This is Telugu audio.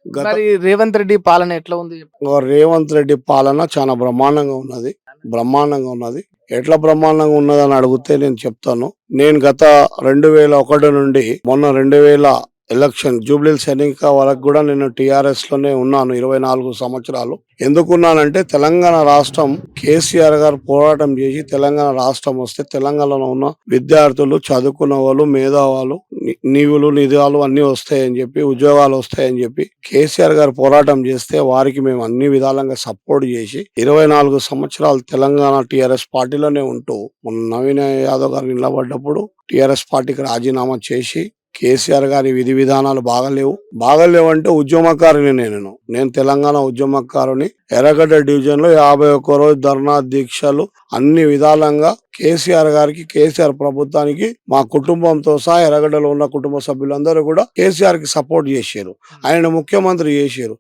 గత మరి రేవంత్ రెడ్డి పాలన ఎట్లా ఉంది? రేవంత్ రెడ్డి పాలన చాలా బ్రహ్మాండంగా ఉన్నది. బ్రహ్మాండంగా ఉన్నది. ఎట్లా బ్రహ్మాండంగా ఉన్నదని అడిగితే నేను చెప్తాను. నేను గత 2001 నుండి మొన్న 2000 ఎలక్షన్ జూబ్లీహిల్స్ ఎన్నిక వరకు కూడా నేను టీఆర్ఎస్ లోనే ఉన్నాను 24 సంవత్సరాలు. ఎందుకున్నానంటే తెలంగాణ రాష్ట్రం కేసీఆర్ గారు పోరాటం చేసి తెలంగాణ రాష్ట్రం వస్తే తెలంగాణలో ఉన్న విద్యార్థులు, చదువుకున్న వాళ్ళు, మేధావాళ్ళు, నీవులు, నిధాలు అన్ని వస్తాయని చెప్పి, ఉద్యోగాలు వస్తాయని చెప్పి కేసీఆర్ గారు పోరాటం చేస్తే వారికి మేము అన్ని విధాలుగా సపోర్ట్ చేసి 24 సంవత్సరాలు తెలంగాణ టీఆర్ఎస్ పార్టీలోనే ఉంటూ మొన్న నవీన్ యాదవ్ గారు నిలబడ్డప్పుడు టీఆర్ఎస్ పార్టీకి రాజీనామా చేసి కేసీఆర్ గారి విధి విధానాలు బాగలేవు అంటే ఉద్యమకారుని నేను తెలంగాణ ఉద్యమకారుని. ఎర్రగడ్డ డివిజన్ లో 51 రోజు ధర్నా దీక్షలు అన్ని విధాలంగా కేసీఆర్ గారికి, కేసీఆర్ ప్రభుత్వానికి మా కుటుంబంతో సహా ఎర్రగడ్డలో ఉన్న కుటుంబ సభ్యులందరూ కూడా కేసీఆర్ కి సపోర్ట్ చేశారు. ఆయన ముఖ్యమంత్రి చేశారు.